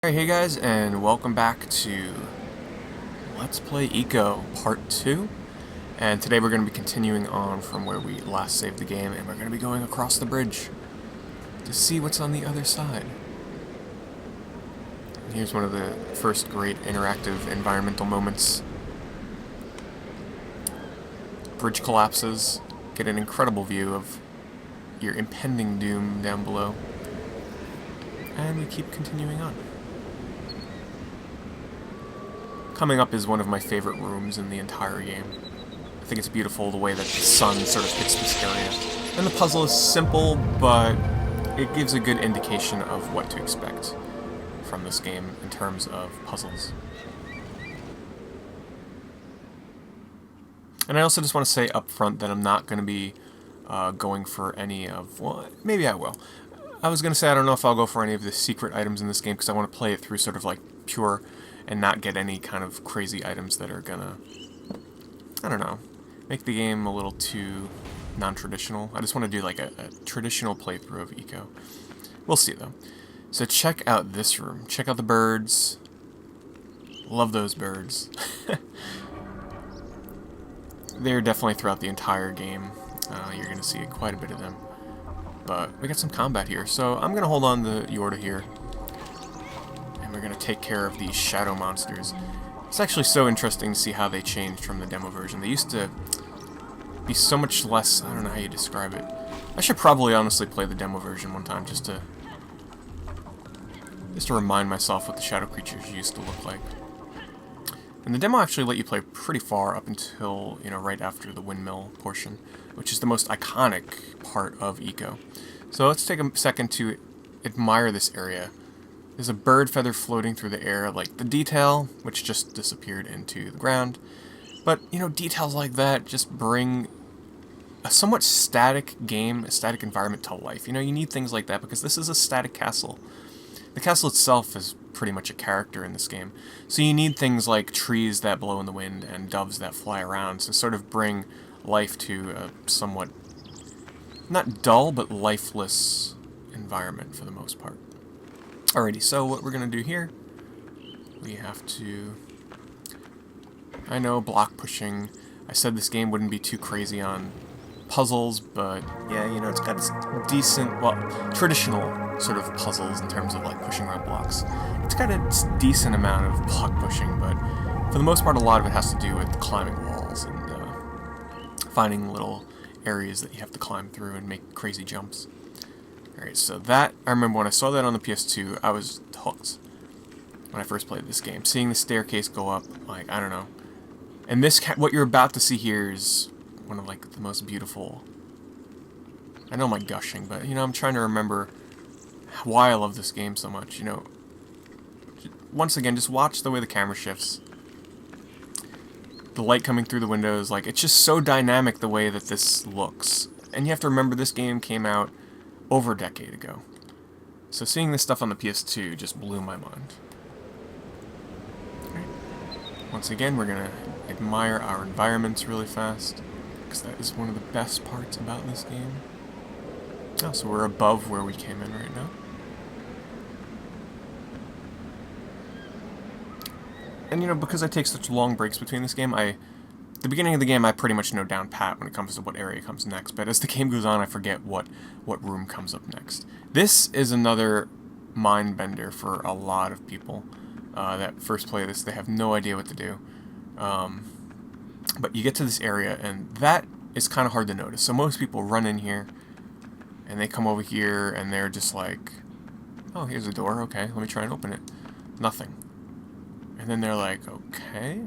Alright, hey guys, and welcome back to Let's Play ICO Part 2. And today we're going to be continuing on from where we last saved the game, and we're going to be going across the bridge to see what's on the other side. And here's one of the first great interactive environmental moments. Bridge collapses, get an incredible view of your impending doom down below. And we keep continuing on. Coming up is one of my favorite rooms in the entire game. I think it's beautiful the way that the sun sort of hits this area. And the puzzle is simple, but it gives a good indication of what to expect from this game in terms of puzzles. And I also just want to say up front that I'm not going to be going for any of... well, maybe I will. I was going to say I don't know if I'll go for any of the secret items in this game because I want to play it through sort of like pure and not get any kind of crazy items that are gonna, I don't know, make the game a little too non-traditional. I just want to do like a traditional playthrough of ICO. We'll see though. So check out this room. Check out the birds. Love those birds. They're definitely throughout the entire game. You're gonna see quite a bit of them. But we got some combat here, so I'm gonna hold on to Yorda here. We're going to take care of these shadow monsters. It's actually so interesting to see how they changed from the demo version. They used to be so much less... I don't know how you describe it. I should probably honestly play the demo version one time just to remind myself what the shadow creatures used to look like. And the demo actually let you play pretty far up until, you know, right after the windmill portion, which is the most iconic part of ICO. So let's take a second to admire this area. There's a bird feather floating through the air, like the detail, which just disappeared into the ground. But, you know, details like that just bring a somewhat static game, a static environment to life. You know, you need things like that because this is a static castle. The castle itself is pretty much a character in this game. So you need things like trees that blow in the wind and doves that fly around to sort of bring life to a somewhat, not dull, but lifeless environment for the most part. Alrighty, so what we're going to do here, we have to, I know, block pushing. I said this game wouldn't be too crazy on puzzles, but yeah, you know, it's got its decent, well, traditional sort of puzzles in terms of like pushing around blocks. It's got its decent amount of block pushing, but for the most part, a lot of it has to do with climbing walls and finding little areas that you have to climb through and make crazy jumps. Alright, so that, I remember when I saw that on the PS2, I was hooked when I first played this game. Seeing the staircase go up, like, I don't know. And this, what you're about to see here is one of, like, the most beautiful... I know I'm, gushing, but, you know, I'm trying to remember why I love this game so much, you know. Once again, just watch the way the camera shifts. The light coming through the windows, like, it's just so dynamic the way that this looks. And you have to remember this game came out over a decade ago. So seeing this stuff on the PS2 just blew my mind. Right. Once again, we're going to admire our environments really fast, because that is one of the best parts about this game. Oh, so we're above where we came in right now. And you know, because I take such long breaks between this game, the beginning of the game I pretty much know down pat when it comes to what area comes next, but as the game goes on I forget what room comes up next. This is another mind bender for a lot of people that first play this. They have no idea what to do. But you get to this area and that is kind of hard to notice. So most people run in here and they come over here and they're just like, oh, here's a door, okay, let me try and open it. Nothing. And then they're like, okay.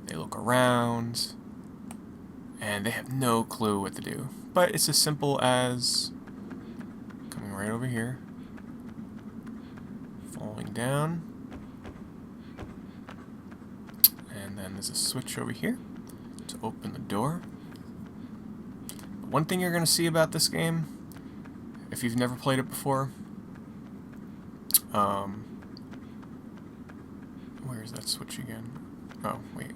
They look around, and they have no clue what to do. But it's as simple as coming right over here, falling down, and then there's a switch over here to open the door. But one thing you're going to see about this game, if you've never played it before, where's that switch again? Oh, wait.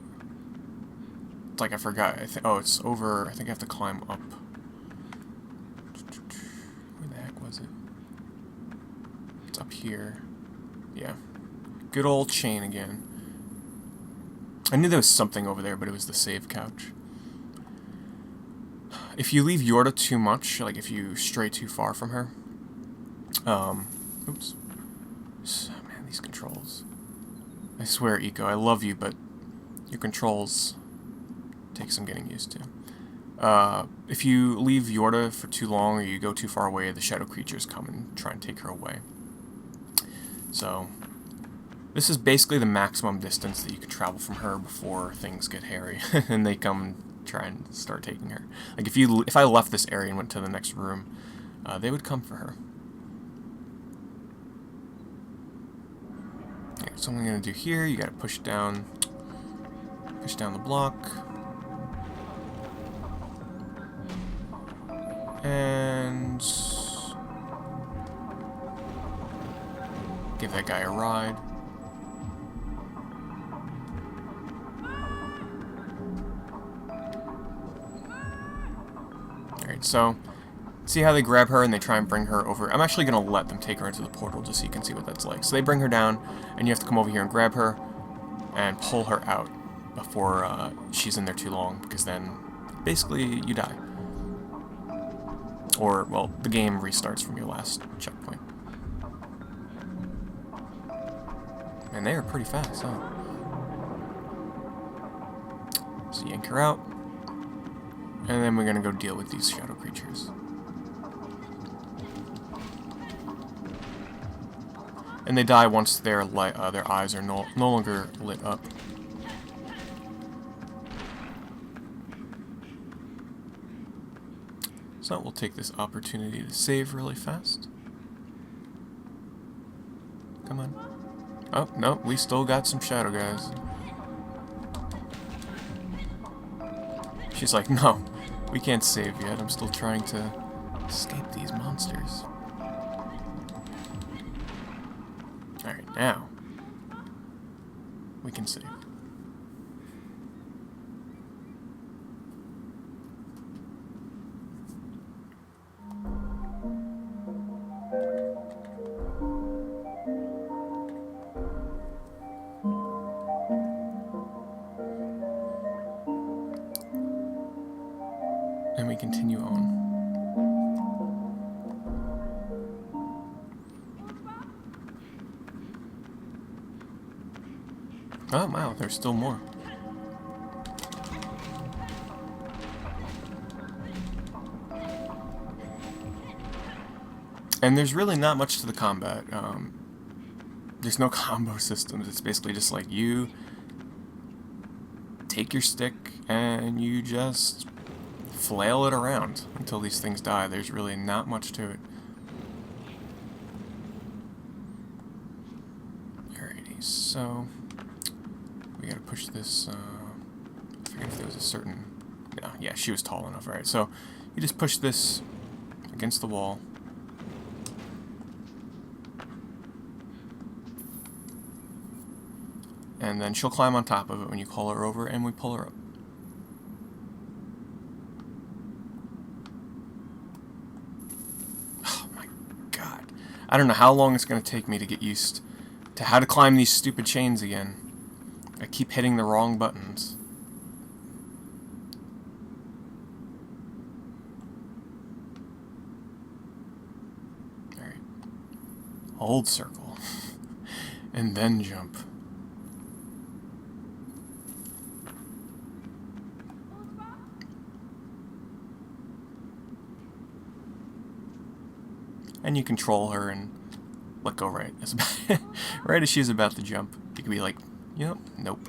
It's like I forgot. Oh, it's over. I think I have to climb up. Where the heck was it? It's up here. Yeah. good old chain again. I knew there was something over there, but it was the save couch. If you leave Yorda too much, like if you stray too far from her, oops. Man, these controls. I swear, Eco, I love you, but your controls take some getting used to. If you leave Yorda for too long or you go too far away, the shadow creatures come and try and take her away. So, this is basically the maximum distance that you can travel from her before things get hairy and they come and try and start taking her. Like if I left this area and went to the next room, they would come for her. Okay, so what I'm gonna do here, you gotta push down the block, and give that guy a ride. Alright, so see how they grab her and they try and bring her over. I'm actually going to let them take her into the portal just so you can see what that's like. So they bring her down, and you have to come over here and grab her and pull her out before she's in there too long, because then basically you die. Or, well, the game restarts from your last checkpoint. And they are pretty fast, huh? So yank her out, and then we're going to go deal with these shadow creatures. And they die once their eyes are no longer lit up. So we'll take this opportunity to save really fast. Come on. Oh, no, we still got some shadow guys. She's like, no, we can't save yet. I'm still trying to escape these monsters. Alright, now we can save. And we continue on. Oh wow, there's still more. And there's really not much to the combat. There's no combo systems. It's basically just like you take your stick and you just flail it around until these things die. There's really not much to it. Alrighty, so we gotta push this, I forget if there was a certain, no, yeah, she was tall enough, right? So you just push this against the wall. And then she'll climb on top of it when you call her over, and we pull her up. Oh my god. I don't know how long it's going to take me to get used to how to climb these stupid chains again. I keep hitting the wrong buttons. Alright. Hold circle. And then jump. And you control her and let go right as right as she's about to jump. You can be like, yep, nope.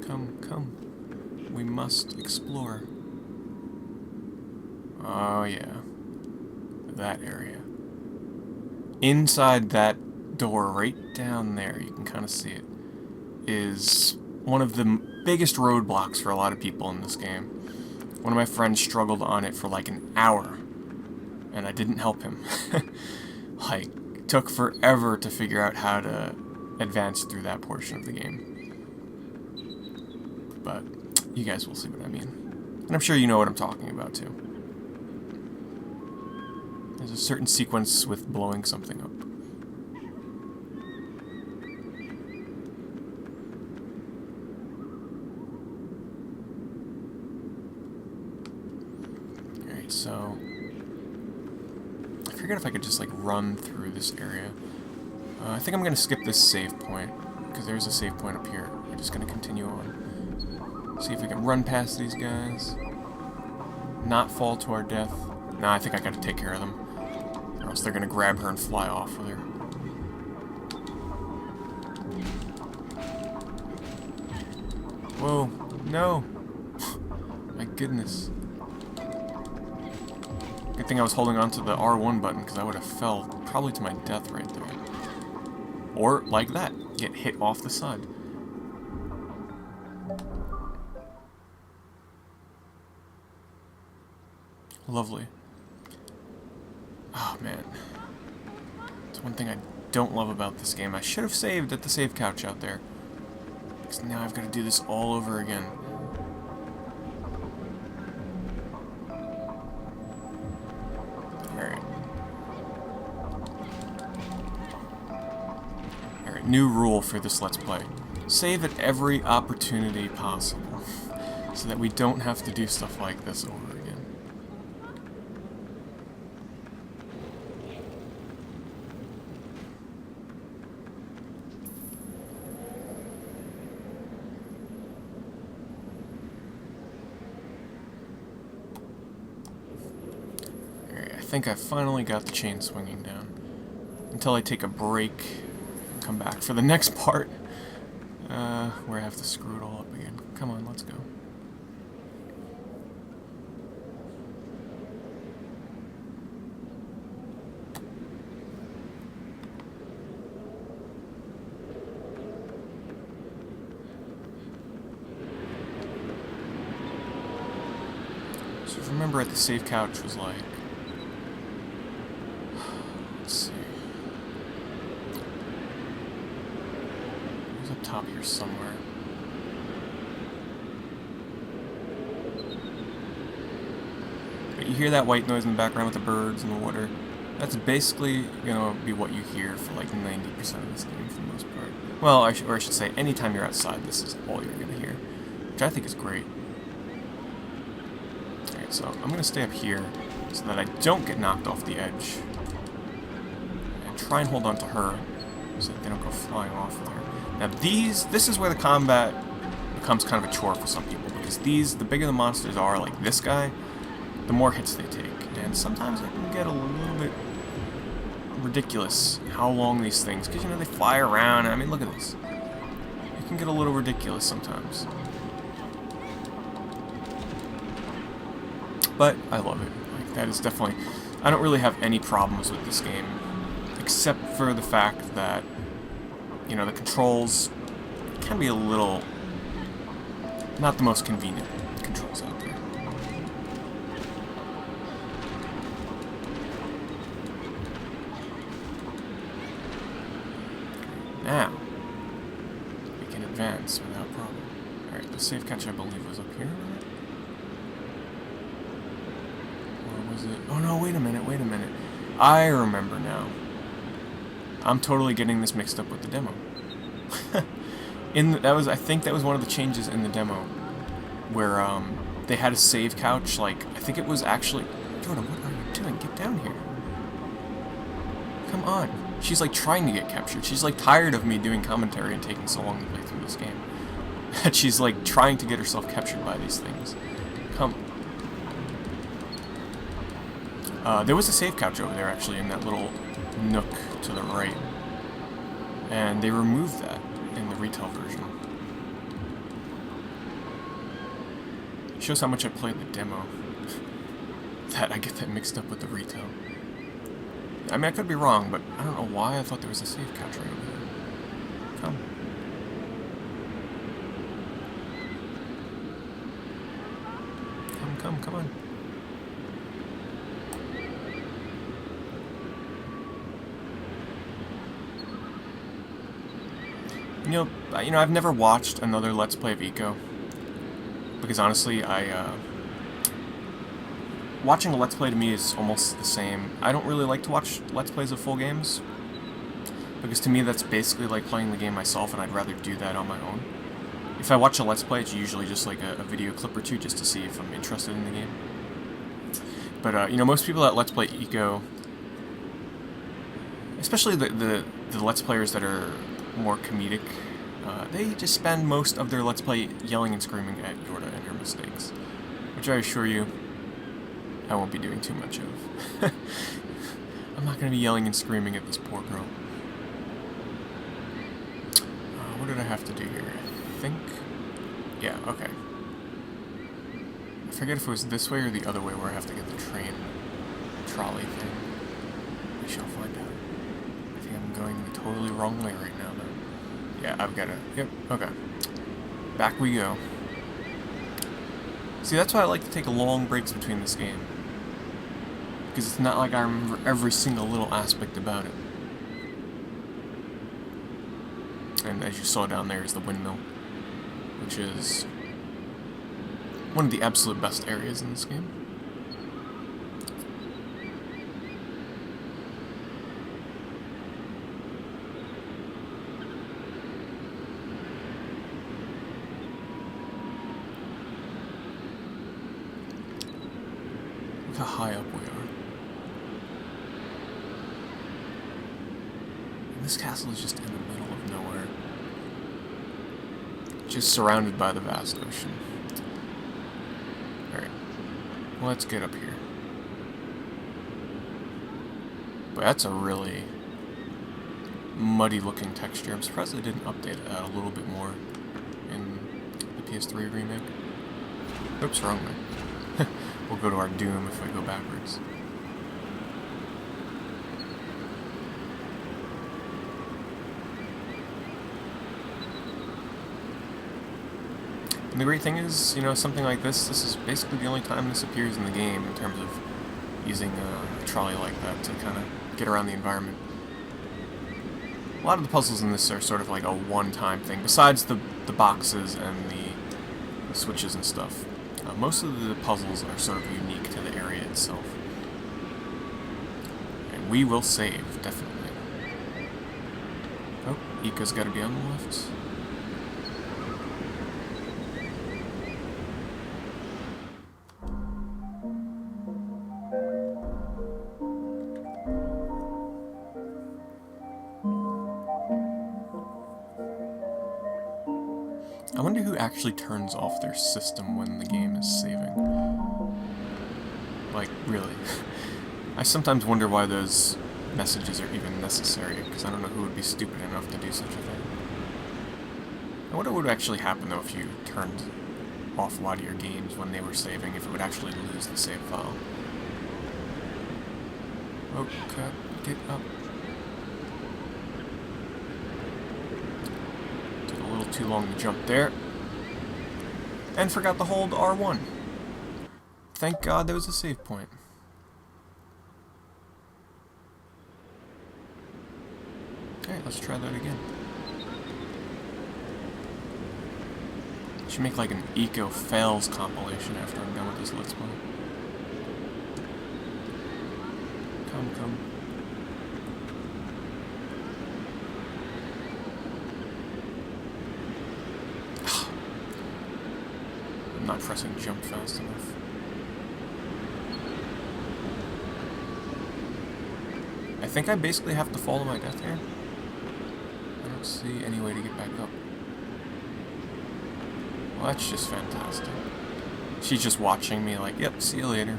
Come, come. We must explore. Oh yeah. That area. Inside that door right down there, you can kind of see it, is one of the biggest roadblocks for a lot of people in this game. One of my friends struggled on it for like an hour, and I didn't help him. Like, it took forever to figure out how to advance through that portion of the game. But you guys will see what I mean. And I'm sure you know what I'm talking about, too. There's a certain sequence with blowing something up. Alright, so... I figured if I could just, like, run through this area. I think I'm going to skip this save point, because there's a save point up here. We're just going to continue on. See if we can run past these guys. Not fall to our death. Nah, I think I got to take care of them. Or else they're going to grab her and fly off with her. Whoa. No. My goodness. Good thing I was holding on to the R1 button, because I would have fell probably to my death right there. Or, like that, get hit off the side. Lovely. Oh, man. It's one thing I don't love about this game. I should have saved at the save couch out there. Because now I've got to do this all over again. Alright. Alright, new rule for this Let's Play. Save at every opportunity possible. So that we don't have to do stuff like this over again. I think I finally got the chain swinging down. Until I take a break and come back for the next part, where I have to screw it all up again. Come on, let's go. So remember at the save couch was like, let's see. It was up top here somewhere. But you hear that white noise in the background with the birds and the water. That's basically gonna be what you hear for like 90% of this game for the most part. Well, or I should say, anytime you're outside, this is all you're gonna hear, which I think is great. Alright, so I'm gonna stay up here so that I don't get knocked off the edge. Try and hold on to her so that they don't go flying off with her. Now this is where the combat becomes kind of a chore for some people, because the bigger the monsters are, like this guy, the more hits they take. And sometimes it can get a little bit ridiculous how long these things, because you know, they fly around. I mean, look at this. It can get a little ridiculous sometimes. But I love it. Like, that is definitely, I don't really have any problems with this game. Except for the fact that, you know, the controls can be a little not the most convenient controls out there. Now, we can advance without problem. Alright, the save catch I believe was up here. Or was it? Oh no, wait a minute. I remember now. I'm totally getting this mixed up with the demo. I think that was one of the changes in the demo, where they had a save couch. Like, I think it was actually. Jordan, what are you doing? Get down here. Come on. She's like trying to get captured. She's like tired of me doing commentary and taking so long to play through this game. That she's like trying to get herself captured by these things. Come. There was a save couch over there actually in that little nook to the right, and they removed that in the retail version. It shows how much I played the demo that I get that mixed up with the retail. I mean, I could be wrong, but I don't know why I thought there was a save couch right over there. Come. Come on. You know, I've never watched another Let's Play of ICO, because honestly, I watching a Let's Play to me is almost the same. I don't really like to watch Let's Plays of full games, because to me that's basically like playing the game myself, and I'd rather do that on my own. If I watch a Let's Play, it's usually just like a video clip or two just to see if I'm interested in the game. But, you know, most people that Let's Play ICO, especially the Let's Players that are more comedic, they just spend most of their Let's Play yelling and screaming at Yorda and her mistakes, which I assure you, I won't be doing too much of. I'm not going to be yelling and screaming at this poor girl. What did I have to do here? I think... yeah, okay. I forget if it was this way or the other way where I have to get the train trolley thing. We shall find out. I think I'm going the totally wrong way right now, though. Yeah, I've got to... yep, okay. Back we go. See, that's why I like to take long breaks between this game. Because it's not like I remember every single little aspect about it. And as you saw down there is the windmill, which is one of the absolute best areas in this game. Look how high up we are. And this castle is just in the middle of nowhere. Just surrounded by the vast ocean. Alright. Well, let's get up here. But that's a really muddy looking texture. I'm surprised they didn't update that a little bit more in the PS3 remake. Oops, wrong way. We'll go to our doom if we go backwards. And the great thing is, you know, something like this is basically the only time this appears in the game in terms of using a trolley like that to kind of get around the environment. A lot of the puzzles in this are sort of like a one-time thing, besides the boxes and the switches and stuff. Most of the puzzles are sort of unique to the area itself. And we will save, definitely. Oh, Ika's got to be on the left. I wonder who actually turns off their system when the game is saving. Like, really. I sometimes wonder why those messages are even necessary, because I don't know who would be stupid enough to do such a thing. I wonder what would actually happen, though, if you turned off a lot of your games when they were saving, if it would actually lose the save file. Okay, get up. Too long to jump there. And forgot to hold R1. Thank God there was a save point. Okay, let's try that again. Should make like an Eco Fails compilation after I'm done with this Let's Play. Come. Not pressing jump fast enough. I think I basically have to fall to my death here. I don't see any way to get back up. Well, that's just fantastic. She's just watching me like, yep, see you later.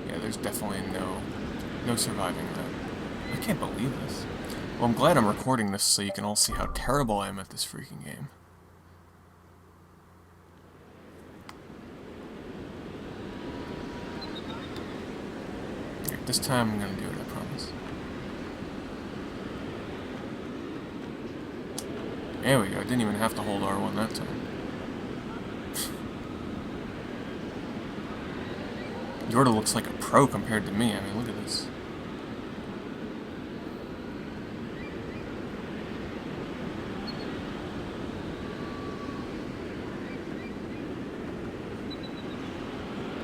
Yeah, there's definitely no surviving that. I can't believe this. Well, I'm glad I'm recording this so you can all see how terrible I am at this freaking game. Here, this time I'm gonna do it, I promise. There we go, I didn't even have to hold R1 that time. Yorda looks like a pro compared to me, I mean, look at this.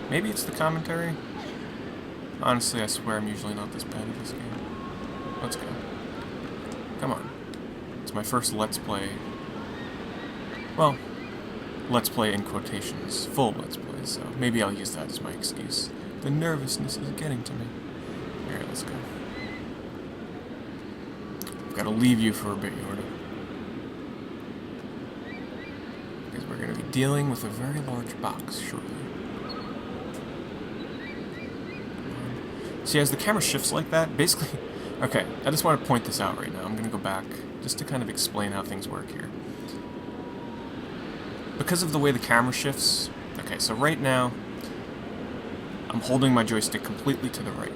Maybe it's the commentary? Honestly, I swear I'm usually not this bad at this game. Let's go. Come on. It's my first Let's Play. Well, Let's Play in quotations. Full Let's Play, so maybe I'll use that as my excuse. The nervousness is getting to me. Alright, let's go. I've got to leave you for a bit, Yorda. Because we're going to be dealing with a very large box shortly. See, as the camera shifts like that, basically... Okay, I just want to point this out right now. I'm going to go back just to kind of explain how things work here. Because of the way the camera shifts... Okay, so right now, I'm holding my joystick completely to the right.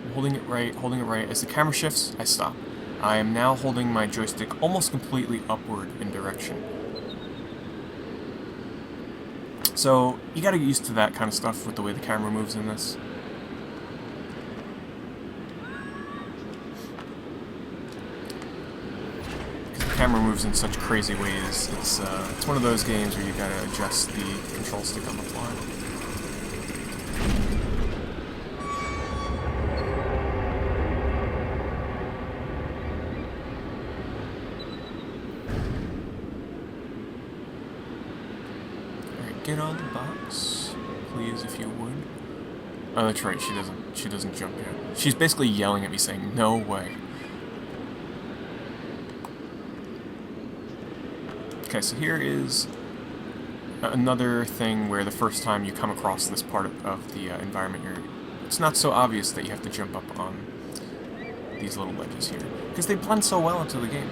I'm holding it right. As the camera shifts, I stop. I am now holding my joystick almost completely upward in direction. So, you gotta get used to that kind of stuff with the way the camera moves in this. Camera moves in such crazy ways. It's one of those games where you gotta adjust the control stick on the fly. Alright, get on the box, please, if you would. Oh, that's right. She doesn't jump yet. She's basically yelling at me, saying, "No way." Okay, so here is another thing where the first time you come across this part of the environment, it's not so obvious that you have to jump up on these little ledges here, because they blend so well into the game.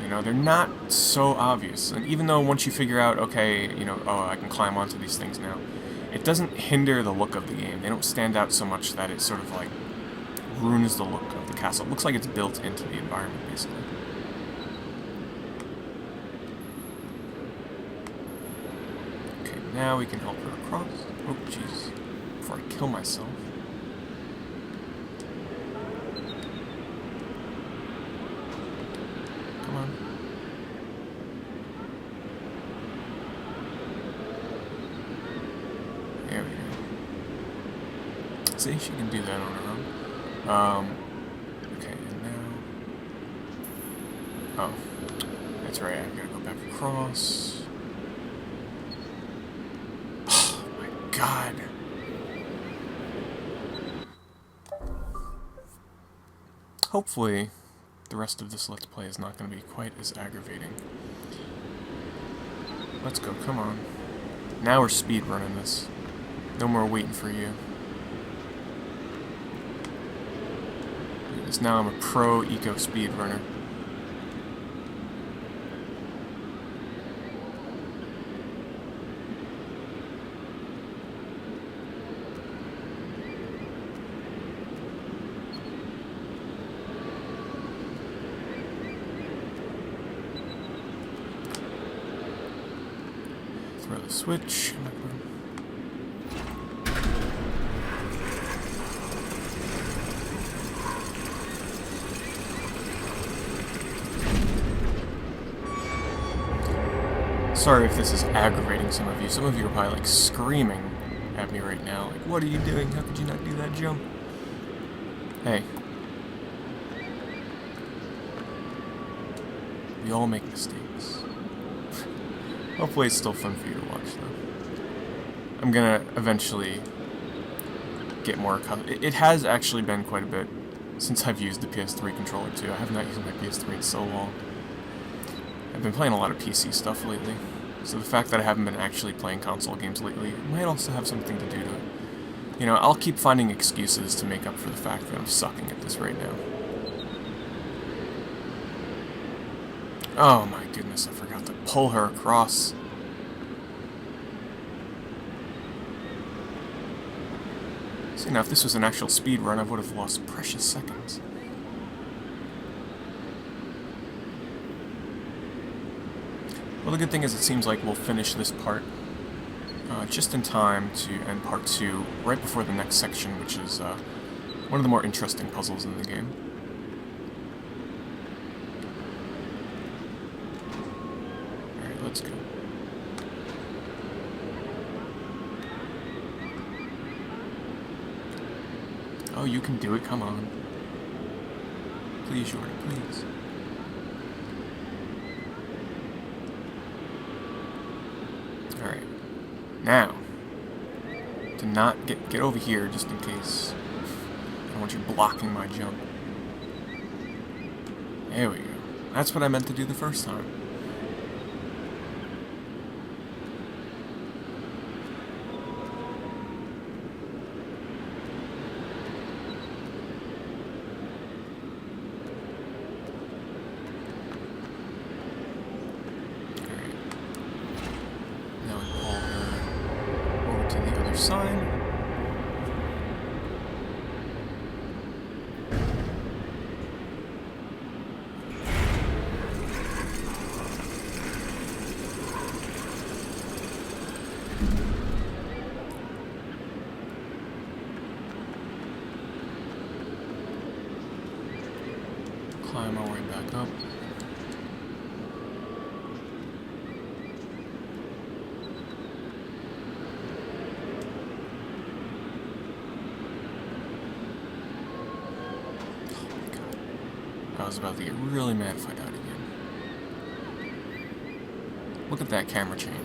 You know, they're not so obvious, and even though once you figure out, okay, you know, oh, I can climb onto these things now, it doesn't hinder the look of the game. They don't stand out so much that it sort of, like, ruins the look of the castle. It looks like it's built into the environment, basically. Now we can help her across. Oh, jeez. Before I kill myself. Come on. There we go. See, she can do that on her own. Okay, and now... Oh. That's right, I've got to go back across. God. Hopefully, the rest of this Let's Play is not going to be quite as aggravating. Let's go, come on. Now we're speedrunning this. No more waiting for you. Because now I'm a pro eco speedrunner. Throw the switch. Sorry if this is aggravating some of you. Some of you are probably like screaming at me right now. Like, what are you doing? How could you not do that jump? Hey. We all make mistakes. Hopefully it's still fun for you to watch, though. I'm gonna eventually get more accustomed. It has actually been quite a bit since I've used the PS3 controller, too. I have not used my PS3 in so long. I've been playing a lot of PC stuff lately, so the fact that I haven't been actually playing console games lately might also have something to do to it. You know, I'll keep finding excuses to make up for the fact that I'm sucking at this right now. Oh my goodness, I forgot to pull her across. See, now if this was an actual speed run, I would have lost precious seconds. Well, the good thing is it seems like we'll finish this part just in time to end part 2 right before the next section, which is one of the more interesting puzzles in the game. Alright, let's go. you can do it. Come on. Please, Jordan, please. Alright. Now, to not get over here, just in case. I don't want you blocking my jump. There we go. That's what I meant to do the first time. Sign. Climb our way back up. I was about to get really mad if I died again. Look at that camera change.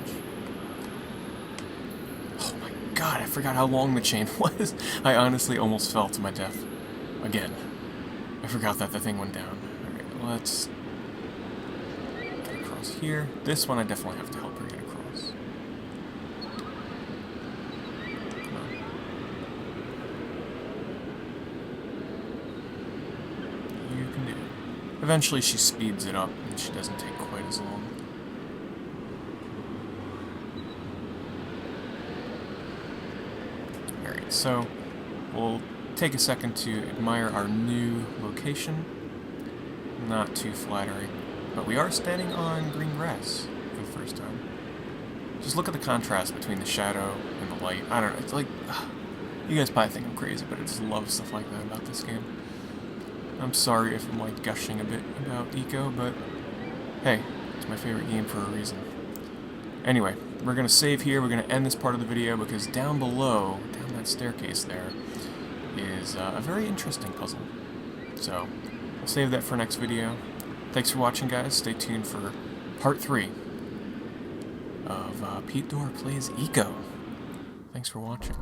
Oh my god, I forgot how long the chain was. I honestly almost fell to my death. Again. I forgot that the thing went down. Alright, let's get across here. This one I definitely have to help her get across. Come on. You can do it. Eventually she speeds it up and she doesn't take quite as long. Alright, so we'll take a second to admire our new location. Not too flattering, but we are standing on green grass for the first time. Just look at the contrast between the shadow and the light. I don't know, it's like, you guys probably think I'm crazy, but I just love stuff like that about this game. I'm sorry if I'm like gushing a bit about Eco, but hey, it's my favorite game for a reason. Anyway, we're going to save here, we're going to end this part of the video because down below, down that staircase there, is a very interesting puzzle. So, I'll save that for next video. Thanks for watching, guys. Stay tuned for part 3 of PeteDorr Plays Eco. Thanks for watching.